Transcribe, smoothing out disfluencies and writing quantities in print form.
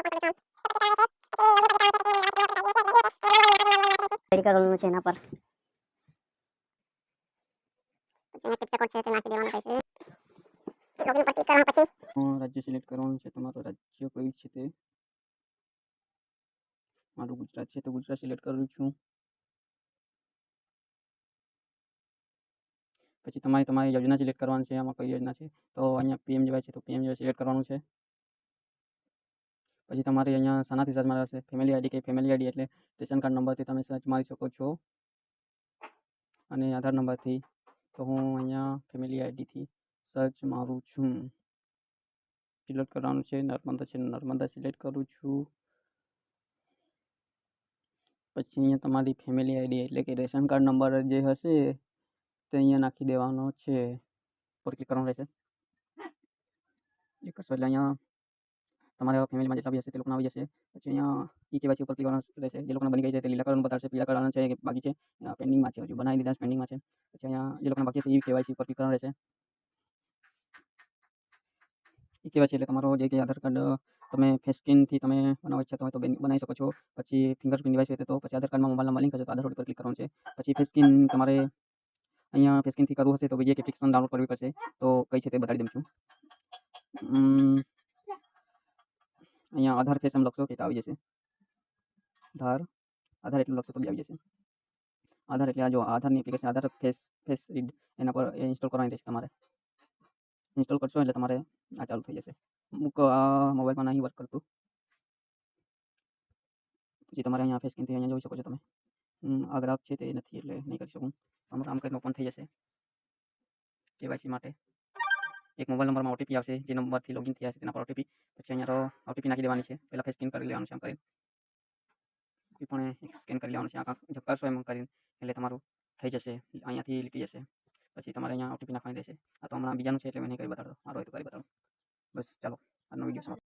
Ready કરવાનું છે એના પર પછી કેપ્ચા કોડ છે તે નાખી દેવાનો રહેશે. લોગિન પર ક્લિક કરવાનું પછી રાજ્ય સિલેક્ટ કરવાનું છે. તમારું રાજ્ય કયું છે તે મારું ગુજરાત છે તો ગુજરાત સિલેક્ટ કરું છું. પછી તમારી યોજના સિલેક્ટ કરવાની છે. આમાં કઈ યોજના છે તો અહીંયા પીએમજીવાય છે તો પીએમજીવાય સિલેક્ટ કરવાનું છે. પછી તમારે અહીંયા શાનાથી સર્ચ મારવા છે ફેમિલી આઈડી કે ફેમિલી આઈડી એટલે રેશન કાર્ડ નંબરથી તમે સર્ચ મારી શકો છો અને આધાર નંબરથી. તો હું અહીંયા ફેમિલી આઈડીથી સર્ચ મારું છું. સિલેક્ટ કરવાનું છે નર્મદા છે નર્મદા સિલેક્ટ કરું છું. પછી અહીંયા તમારી ફેમિલી આઈડી એટલે કે રેશન કાર્ડ નંબર જે હશે તે અહીંયા નાખી દેવાનો છે. પર ક્લિક કરવાનું રહેશે. ક્લિક કરશો એટલે અહીંયા તમારા ફેમિલીમાં જેટલા બી હશે તે લોકોને આવી જશે. પછી અહીંયા ઈ-કેવાયસી ઉપર ક્લિક કરવાનું રહેશે. જે લોકોને બની ગઈ છે તે લીલા કલરનું બતાવશે, પીળા કલરનું છે કે બાકી છે પેન્ડિંગમાં છે, હજુ બનાવી દીધા પેન્ડિંગમાં છે. પછી અહીંયા જે લોકોને બાકી છે ઈ-કેવાયસી ઉપર ક્લિક કરવાનું રહેશે. ઈ-કેવાયસી એટલે તમારો જે કે આધાર કાર્ડ તમે ફેસ સ્કેનથી તમે બનાવવા ઈચ્છતા હોય તો બનાવી શકો છો. પછી ફિંગરપ્રિન્ટ ડિવાઇસ હોય તો પછી આધાર કાર્ડમાં મોબાઈલ નંબર લિંક હશે તો આધાર ઉપર ક્લિક કરવાનું છે. પછી ફેસ સ્કેન તમારે અહીંયા ફેસ સ્કેનથી કરવું હશે તો બીજી એક એપ્લિકેશન ડાઉનલોડ કરવી પડશે. તો કઈ છે તે બતાવી દઉં છું. અહીંયા આધાર ફેસ એમ લખશો કે આવી જશે. આધાર એટલું લખશો તો બી આવી જશે. આધાર એટલે આ જો આધારની એપ્લિકેશન આધાર ફેસ રીડ એના પર ઇન્સ્ટોલ કરવાની રહેશે. તમારે ઇન્સ્ટોલ કરશો એટલે તમારે આ ચાલુ થઈ જશે. અમુક મોબાઈલમાં નહીં વર્ક કરતું. પછી તમારે અહીંયા ફેસ સ્કેનથી અહીંયા જોઈ શકો છો તમે. આ ગ્રાહક છે તે નથી એટલે નહીં કરી શકું. તમારું આમ કરીને ઓપન થઈ જશે કેવાયસી માટે. એક મોબાઈલ નંબરમાં ઓટીપી આવશે જે નંબરથી લોગિન થયા છે તેના પર ઓટીપી. પછી અહીંયા તો ઓટીપી નાખી દેવાની છે. પહેલાં ફેસ સ્કેન કરી લેવાનું છે આમ કરીને. કોઈ પણ એક સ્કેન કરી લેવાનું છે આંખ ઝપકારશો એમ કરીને એટલે તમારું થઈ જશે. અહીંયાથી લીટી જશે. પછી તમારે અહીંયા ઓટીપી નાખવાની રહેશે. આ તો હમણાં બીજાનું છે એટલે મેં નહીં કરી બતાડતો. મારો હોય તો કરી બતાડો. બસ ચાલો આજનો વિડીયો સમાપ્ત.